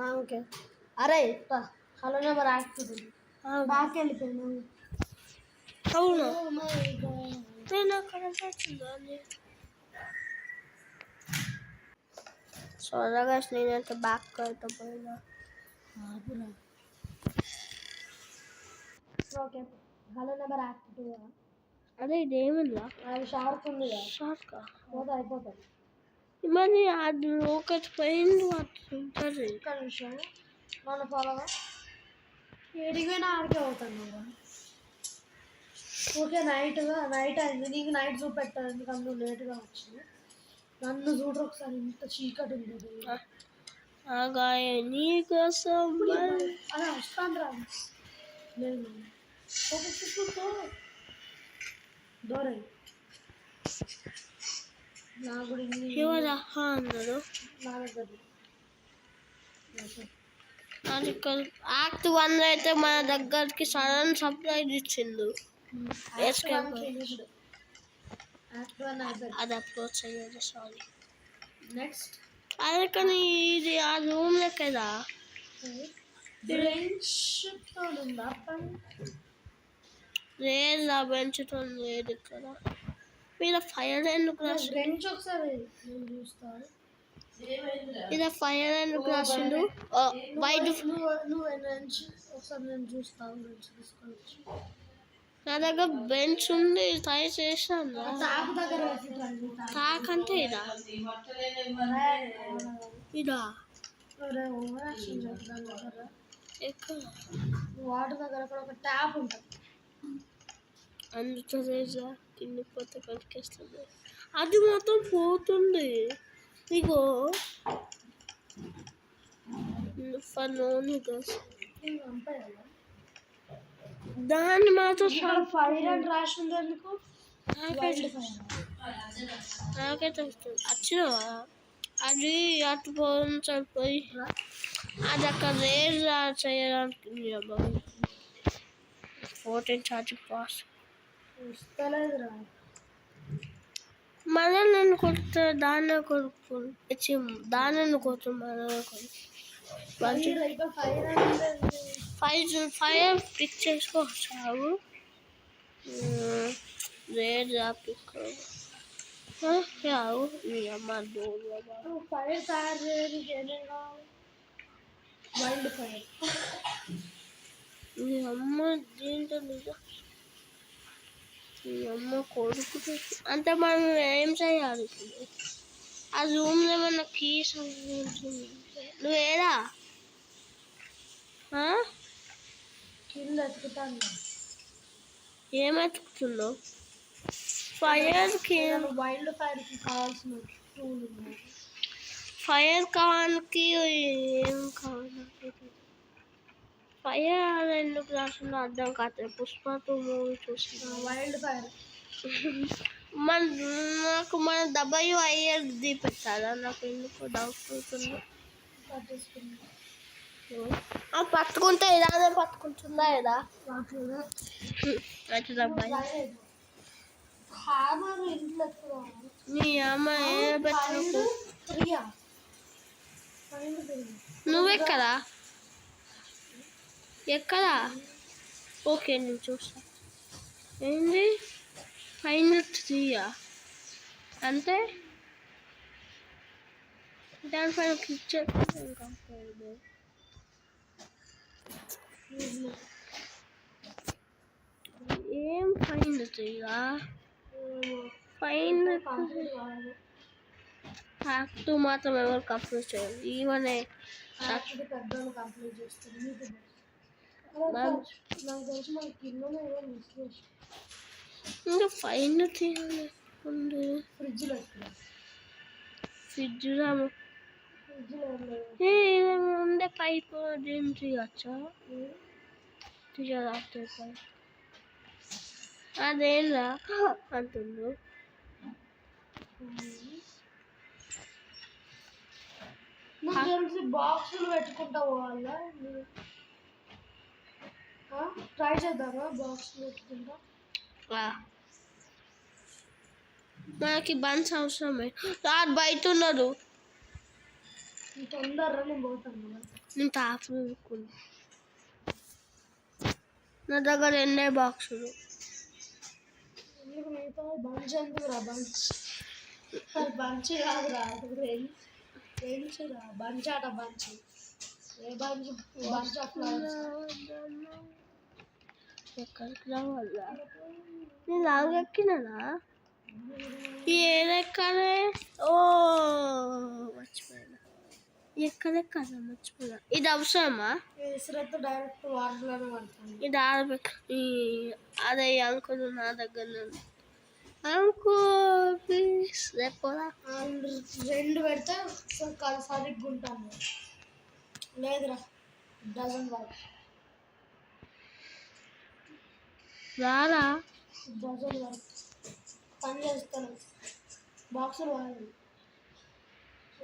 Okay. అరే hello number active back వెళ్ళిపోయినావు. అవును నేను అక్కడ వచ్చింది సోదగా నేనైతే బ్యాక్ అయితే పోయినా. Okay hello number active. అదే ఇదేమిందా అది షార్క్ ఉంది కదా, షార్ట్ పోతే అయిపోతుంది. మరి అది ఒకటి పోయింది ఉంటుంది. ఒక్క నిమిషం మన ఫాలో ఏడిపోయినా ఆడికే అవుతాను. ఓకే నైట్ అయింది, నీకు నైట్ చూపెట్టాను ఎందుకంటే నువ్వు లేట్గా వచ్చింది. నన్ను చూడరు ఒకసారి, ఇంత చీకటి ఉంటుంది. నీకోసం అలా వస్తాను రా. లేదు దూరం నా కూడా అన్నాడు నా దగ్గర యాక్ట్ 1 అయితే మన దగ్గరికి సడన్ సర్ప్రైజ్ ఇచ్చిండు. అది అప్రోచ్ అయ్యేది సారీ. నెక్స్ట్ అదే కానీ ఇది ఆ రూమ్ కదా లేదు ఆ బెంచ్తో లేదు ఇక్కడ. మీద ఫైర్ ఎందుకు బెంచ్ ఒకసారి నేను చూస్తాను. ఇది ఫైర్ ఎందుకు రాసిండు బయట నువ్వు ఒకసారి నేను చూస్తాను. బెంచ్ తీసుకొచ్చి నా దగ్గర బెంచ్ ఉంది, ట్రై చేసాను. తాకు దగ్గర తాకంటే ఇదా ఇదా ఎక్కడ వాటర్ దగ్గర ఒక ట్యాప్ ఉంటుంది. అందుతో కింది పోతే కనిపిస్తుంది. అది మొత్తం పోతుంది. ఇగో దాన్ని మాత్రం ఫైర్ అండ్ రాసి ఉంది ఎందుకు నాకైతే వచ్చినావా? అది అటు పోవడం సరిపోయి అది అక్కడ రేజ్ చేయడానికి 14 ఛార్జింగ్ పాస్ ఇస్తలేదురా. మళ్ళీ నన్ను కొడుతా దాన్ని కొడుకు దాన్ని కొడుతు ఫైర్ పిక్ చేసుకోవచ్చు. రేజ్ పిక్ మీ అమ్మ ఫైర్ తయారు చేయడానికి వైల్డ్ ఫైర్ మీ అమ్మ దీంట్లో నిజం మీ అమ్మ కొడుకు అంటే మనం ఏం చేయాలి? ఆ రూమ్లో ఏమన్నా కీస్ నువ్వేరా కింద ఎత్తుకుతాను. ఏం ఎత్తుకుతున్నావు? ఫైర్కి వైల్డ్ ఫైర్కి కావాల్సిన టూల్ ఉన్నాయి. ఫైర్ కావాలకి ఏం కావాలి? ఫైర్ ఎందుకు రాసిందో అర్థం కాదు. పుష్పతో మూవీ చూసిన వైల్డ్ ఫైర్ నాకు మన WILD పెట్టాలా? నాకు ఎందుకు డౌట్ అవుతుంది. పట్టుకుంటే ఇలానే పట్టుకుంటుందా ఇలా నీ అమ్మ ఏ పెట్టు. నువ్వెక్కడా ఎక్కడా? ఓకే నేను చూస్తా. ఏంది ఫైనల్ 3 అంటే దానిపైన క్లిక్ చేస్తే ఏం ఫైనల్ 3 ఫైనల్ యాక్ట్ మాత్రం ఎవరు కంప్లీట్ చేయాలి? ఈవెన్ కంప్లీట్ చేస్తుంది. నాకు తెలిసి మన కిందనే ఇంకా ఫైనల్ చేయాలి. ఫ్రిడ్జ్లో ఉండే పైప్ దీన్ని తీయచ్చా? తీయరాదు పైప్ అదేంరా అంటుండ్రు. తెలిసి బాక్సులు పెట్టుకుంటా పోవాలా? ట్రై చేద్దామా? బాక్స్ పెట్టుకుంటా మనకి బన్స్ అవసరమే. బయట ఉన్నాడు. తొందరగా నేను పోతాను. నేను తాపు నా దగ్గర 2 బాక్సులు. ఎందుకు మిగతా బంచ్ ఎందుకురా? బంచ్ బంచ్ కాదురా, బెంచ్రా. బంచ్ ఆట bunch. A bunch? Bunch of flowers. ఎక్కడికి రావాలా? నేను లాగెక్కినానా? ఏదెక్కాలే? ఓ మర్చిపోయినా. ఎక్కడెక్కాలా? మర్చిపోయినా. ఇది అవసరమా? విసిరేస్తే డైరెక్ట్ వాటర్లోనే పడుతుంది. ఇది ఆడబెక్ అదే అంకుల్ నా దగ్గర నుండి. Uncle please లేకపోరా. 2 పెడితే సరిగ్గా ఉంటాను. లేదురా, డజన్ వర్క్. రారా డజన్ వర్క్ పని చేస్తాను. బాక్సులు వాడాలి.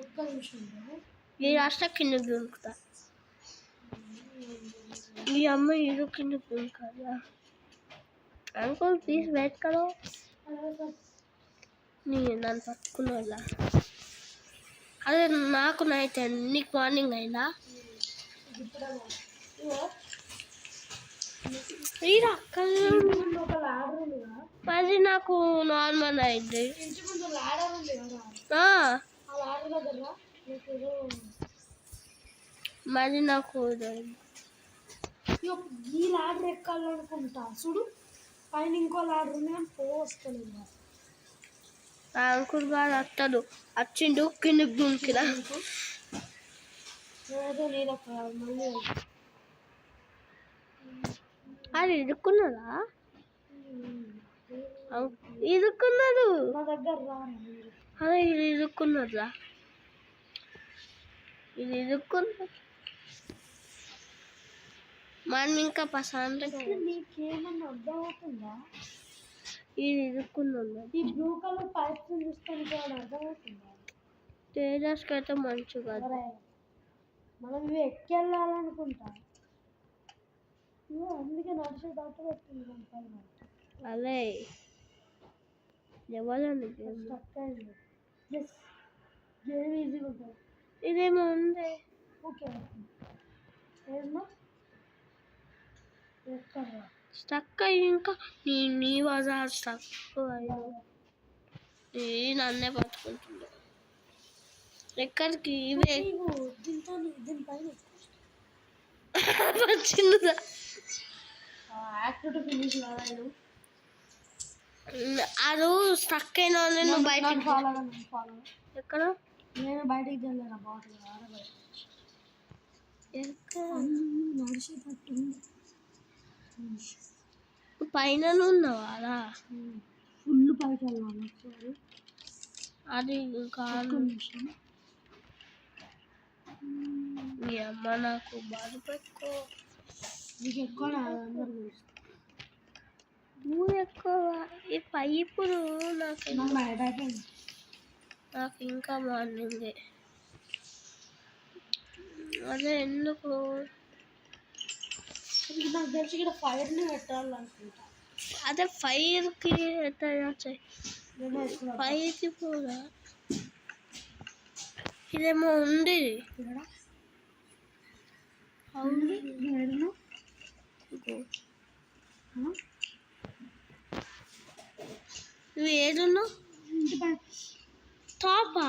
ఒక్క నిమిషం. ఈ రాష్ట్ర కింద దొరుకుతా. ఈ అమ్మ ఇది కింద దొరకాలా? అంకుల్ ప్లీజ్ వెయిట్ కరో. నీ నన్ను పట్టుకున్నా. అదే నాకు నైట్ అయింది, నీకు మార్నింగ్ అయిందా? అది నాకు నార్మల్ అయింది. మరి నాకు ఈ లాడర్ ఎక్కాలనుకుంటా చూడు. పైన ఇంకో లాడర్ ఉంది కానీ పోవస్తలేదు. అంకుల్ గారు వస్తాడు, వచ్చిండు కిందకి దుంకిరా. మళ్ళీ అది ఇరుక్కున్నదా? ఇరుక్కున్నాడు. నా దగ్గర అదే ఇది ఇరుక్కున్నదా? ఇది ఇరుక్కున్నది. మనం ఇంకా ప్రశాంతంగా. నీకేమన్నా అర్థం అవుతుందా? ఇది ఇరుక్కున్నది. ఈ బ్లూ కలర్ పైప్స్ చూస్తాను కూడా అర్థం అవుతుందా? తేజస్కి అయితే మంచిగా మనం ఇవి ఎక్కెళ్ళాలనుకుంటా. అందుకే నడిచే డాక్టర్ పెట్టింది పైన. అదే ఎవరండి స్టక్ అయింది. గేమ్ ఈజీగా ఉంటుంది. ఇదేమో ఉంది. ఓకే ఏమన్నా ఎక్కడా స్టక్ అయ్యి ఇంకా నీ వజా స్టక్ నన్నే పట్టుకుంటుండే. ఎక్కడికి ఇవే దీనిపైన చిన్నదా యాక్టివిటీ ఫినిష్ కాదు. అది స్టక్ అయిన నేను బయటకి. ఎక్కడ? నేను బయటకి వెళ్ళాను. బాటిల్ నడిచేటట్టు పైన ఉన్నావా? అలా ఫుల్ పైకి వెళ్ళాలి. అది కాదు. మీ అమ్మ నాకు బాధ పెట్టుకో. నీకు ఎక్కువ అందరు నువ్వు ఎక్కువ. ఈ పైపులు నాకు ఇంకా మార్నింగ్. అదే ఎందుకు నాకు తెలిసి ఇక్కడ ఫైర్ని పెట్టాలనుకుంటా. అదే ఫైర్కి ఫైర్కి కూడా ఇదేమో ఉంది. అవును నువ్వు ఏడున్నావు? టాపా?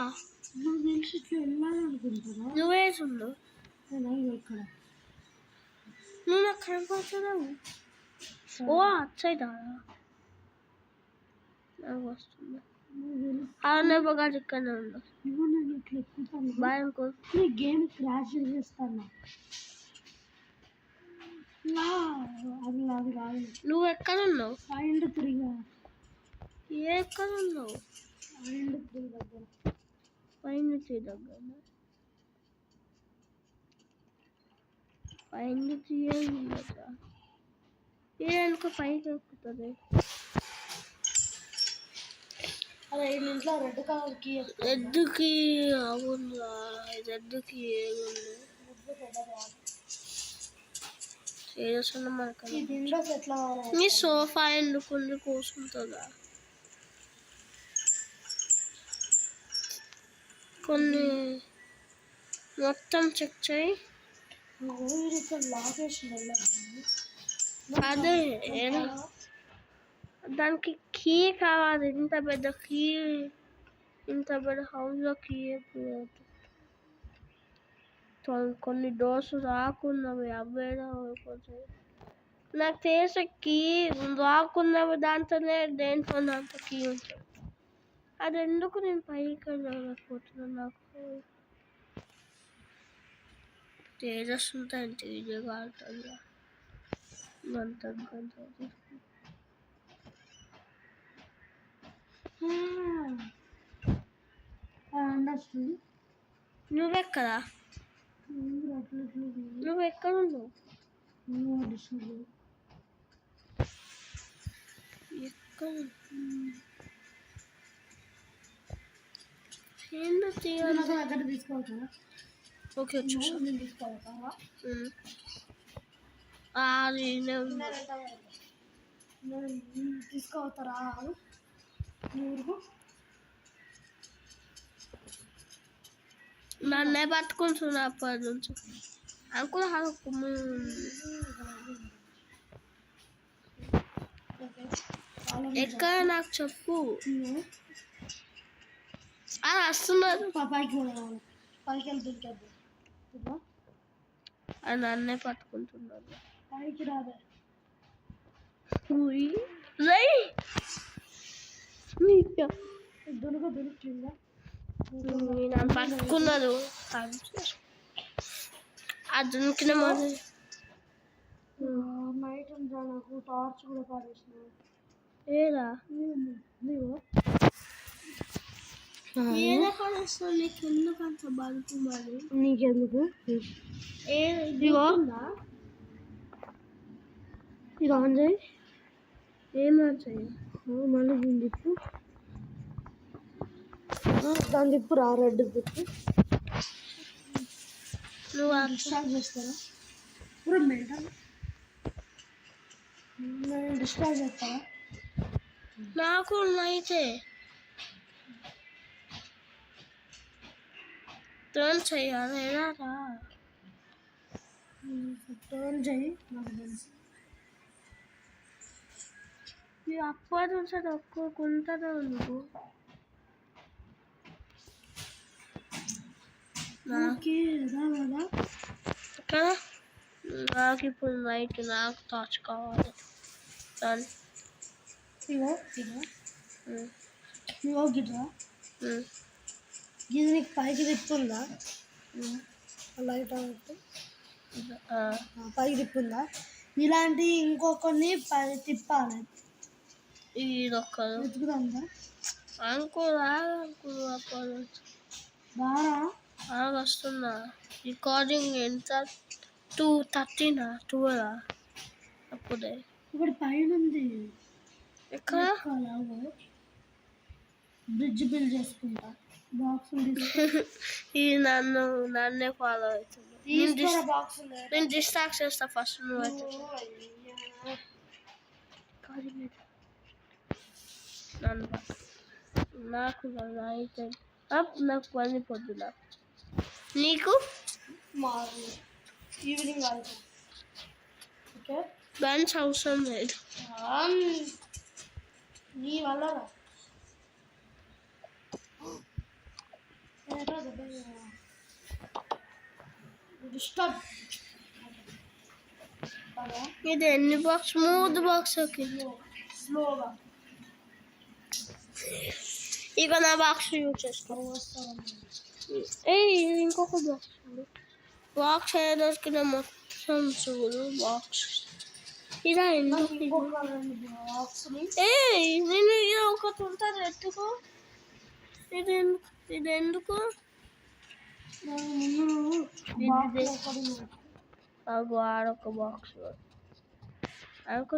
నాకు తెలిసి ఇట్లా వెళ్ళాలనుకుంటున్నా. నువ్వేసున్నావు? ఇక్కడ నువ్వు నాకు కనపడుతున్నావు. ఓ అచ్చైదా నాకు వస్తుంది. అవునే బగాడు ఇక్కడనే ఉన్నా. ఇట్లా ఎక్కుతాను. భయం గేమ్ క్రాష్ చేస్తాను. అది కాదు. నువ్వు ఎక్కడ ఉన్నావు? 5-3 ఎక్కడ ఉన్నావు? 5-3 దగ్గర. 5-3 దగ్గర. 5-3 ఏదనుకో పైకి ఎక్కుతుంది. అదే ఇంట్లో రెడ్ కలర్ కి. రెడ్కి అవునా? రెడ్కి ఏముంది? నీ సోఫా ఎందుకు కూర్చుంటుందా? కొన్ని మొత్తం చెక్ చేయి. వీడు ఇక్కడ లాక్ వేసిండు అదే దానికి కీ కావాలి. ఇంత పెద్ద కీ, ఇంత పెద్ద హౌస్లో కీ కొన్ని డోర్స్ రాకున్నవి అవేదో అయిపోతాయి. నాకు తెలిసే కీ రాకున్నవి దాంట్లోనే దేంట్లో దాంట్లో కీ ఉంటుంది. అది ఎందుకు నేను పైకి వెళ్ళకపోతున్నాను? నాకు తేజస్ ఉంటాయి, తేజగా ఆడుతుంది గంట గంట. నువ్వెక్కడా? నువ్వెక్కడ ఉన్నావు? ఎక్కడ ఏంటో తీయాలి. తీసుకోవచ్చా? ఓకే చూసా. తీసుకోవచ్చా? తీసుకోవతారా? నన్నే పట్టుకుంటున్నా అప్పటి నుంచి. అంకుల్ ఎక్కడ నాకు చెప్పు. అది వస్తున్నారు. పైకి వెళ్తుంది. అది నన్నే పట్టుకుంటున్నారు. పైకి రాదే. దొరుకుతుందా? నన్ను పట్టుకున్నారు. అది దొరికిన మరి నైట్ ఉందా? నాకు టార్చ్ కూడా పాడేసిన. ఏదా ఏదో పడేస్తా. నీకు ఎందుకంత బల్పు మరి? నీకెందుకు? ఇదిగో ఇది ఆన్ చేయి. ఏమని చెయ్యి? మళ్ళీ దీన్ని తిప్పు. దాన్ని తిప్పు రా. రెడ్ తిప్పు. నువ్వు డిస్ట్రాక్ట్ చేస్తారా? ఇప్పుడు మెంటల్ నేను డిస్ట్రాక్ట్ చేస్తారా? నాకు అయితే టర్న్ చేయాలి. ఎలా టర్న్ చేయి. నాకు తెలుసు. మీరు అప్పటి నుంచి ఒక్కొక్కుంటారా నువ్వు? కదా నాకు ఇప్పుడు నైట్ నాకు టార్చ్ కావాలి. ఇగో గిట్రా. ఇది నీకు పైకి తిప్పుందా? లైట్ అన్నట్టు పైకి తిప్పుందా? ఇలాంటి ఇంకొకరిని తిప్పాలి. ఇది ఒక్క వెతుకుతుందా? అంకుల్ అంకుల్ అప్పుడు వస్తున్నా. రికార్డింగ్ ఎంత? 2:13 12 అప్పుడే. ఒకటి పైన ఉంది. ఎక్కడ? బ్రిడ్జ్ బిల్డ్ చేసుకుంటా. బాక్స్ ఇది నన్నే ఫాలో అవుతుంది. నేను డిస్ట్రాక్ట్ చేస్తా ఫస్ట్. నువ్వు అయితే నాకు అయితే నాకు పని పొద్దున. నీకు ఈవినింగ్ ఓకే. లంచ్ అవసరం లేదు నీ వల్ల. ఇది ఎన్ని బాక్స్? 3 బాక్స్. ఓకే స్లోగా. ఇక నా బాక్స్ యూజ్ చేసుకోవాలి. ఇంకొక బాక్స్ ఏదొరికిన మొత్తం చూడు. బాక్స్ ఇదా? ఎందుకు నేను ఇది ఒకటి ఉంటుంది ఎత్తుకో. ఇది ఎందుకు? ఆగు ఆడొక బాక్స్. ఆగు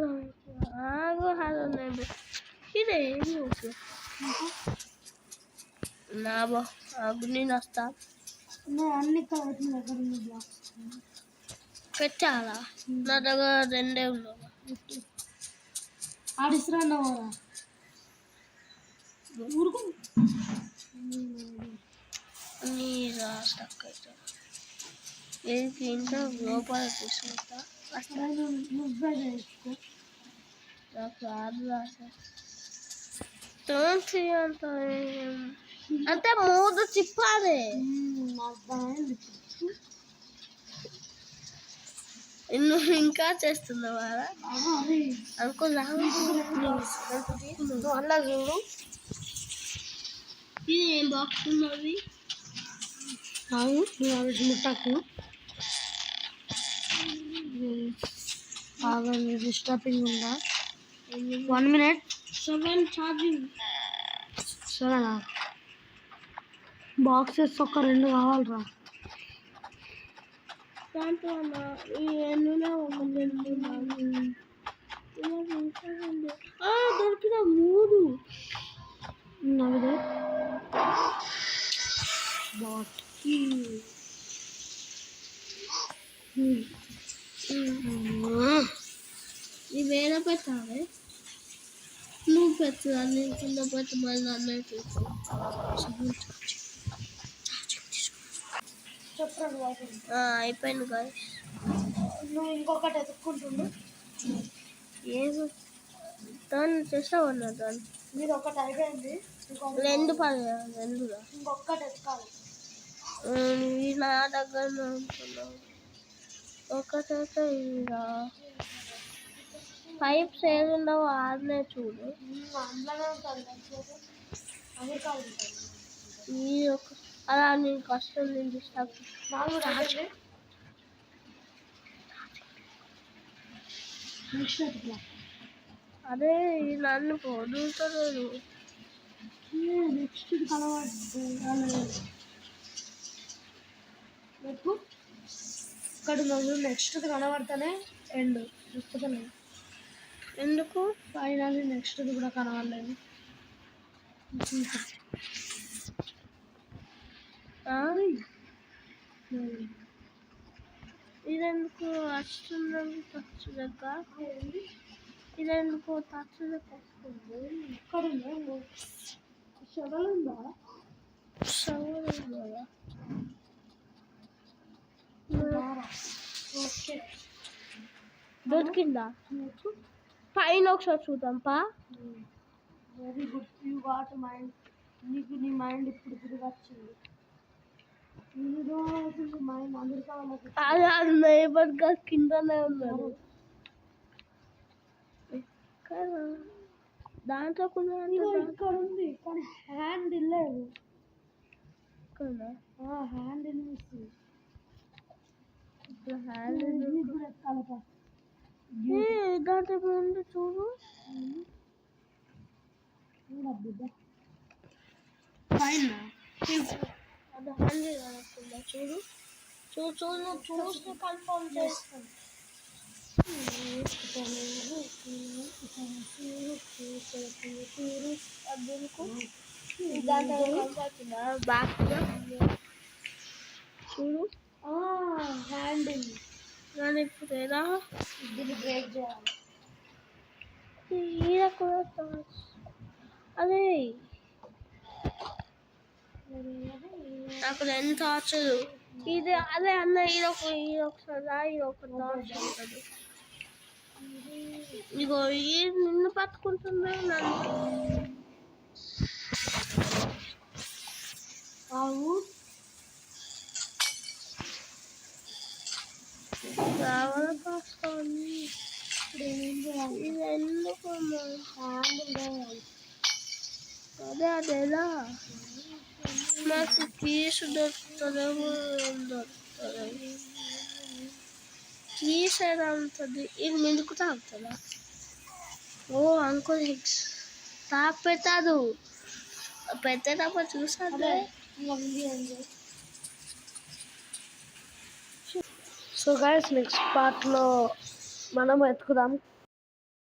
ఇదే ఓకే. నా ఆగు నేను వస్తా. అన్ని పెట్టాలా? నా దగ్గర 2 ఉన్నాయి. ఆడిస్తురా ఊరుకు. నీరా స్టక్ అవుతుంది. ఇంట్లో లోపల తీసుకుంటా నువ్వే చేసుకో. నాకు రాదు తోచి అంటే 3 తిప్పాలి. నువ్వు ఇంకా చేస్తున్నావా అనుకో అలా చూడు. ఇది ఏం బాక్స్ ఉన్నది ముట్టకు డిస్టర్బింగ్ ఉందా. 1 minute 7 ఛార్జింగ్. సరేనా బాక్సెస్ ఒక 2 కావాలరా. దాంట్లో ఈ ఎన్నులో దొరికిన 3 నవ్వుదే బాట్ ఇది వేరే పెట్టాలి. నువ్వు పెట్టు అన్ని కింద పెట్టి మళ్ళీ అన్నీ చూసు. అయిపోయింది కదా. నువ్వు ఇంకొకటి ఎత్తుక్కుంటుండు. ఏమో దాన్ని చేస్తావు అన్న దాన్ని. మీరు ఒకటి అయిపోయింది, 2 2 ఇంకొకటి ఎత్తుకాలి. నా దగ్గర ఉంటున్నావు ఒకటైతే ఇలా పైప్స్ ఏది ఉండవు ఆడనే చూడు. అందులోనే ఉంటుంది అమెరికా ఉంటుంది. ఈ ఒక అలా నేను కష్టం నుంచి అదే నన్ను పొడుగుతాడు. నెక్స్ట్ కలవాడు ఇక్కడ నెక్స్ట్ కనబడితేనే ఎండ్ చూస్తుంటే ఎందుకు ఫైనల్ నెక్స్ట్ కూడా కనబడలేదు. ఇదెందుకు వస్తుందని టచ్ లెక్క, ఇదెందుకు టచ్ లెక్క వస్తుంది. ఇక్కడ షవల్ ఉందా? షవల్ ఉందా? ఓకే దొరికిందా? పైన ఒకసారి చూద్దాం పా. Very good, you got mind. నీకు నీ మైండ్ ఇప్పుడు తిరిగి వచ్చింది. మైండ్ అమెరికా వాళ్ళకి అది నైబర్ గా కిందనే ఉన్నారు. దాంట్లో కూడా ఇక్కడ ఉంది కానీ హ్యాండ్ ఇల్లేదు. హ్యాండ్ ఇల్లు దాంట్లో ముందు చూడు. పైన అది హ్యాండ్ కనుక్కుందా చూడు. చూడు చూసి కన్ఫర్మ్ చేస్తాను. చూడు హ్యాండిల్ నేను ఇప్పుడు ఎలా దీన్ని బ్రేక్ చేయాలి. ఈడ కూడా అదే నాకు 2 టార్చులు. ఇది అదే అన్న ఈడొకసారి ఈడొక టార్చ్ ఉంటుంది. ఇగో ఇది నిన్ను పట్టుకుంటున్నా నన్ను. రావణ కాస్తుంది. ఇది ఎందుకు అదే అదేలా నాకు కీసు దొరుకుతుందేమో దొరుకుతుంది. కీస్ ఎలా ఉంటుంది? ఇది ముందుకు తాగుతుందా? ఓ అంకుల్ హిక్స్ తాకు పెట్టాదు. పెట్టేటప్పుడు చూసాదే. సో గైస్ నెక్స్ట్ పార్ట్లో మనం ఎత్తుకుదాం.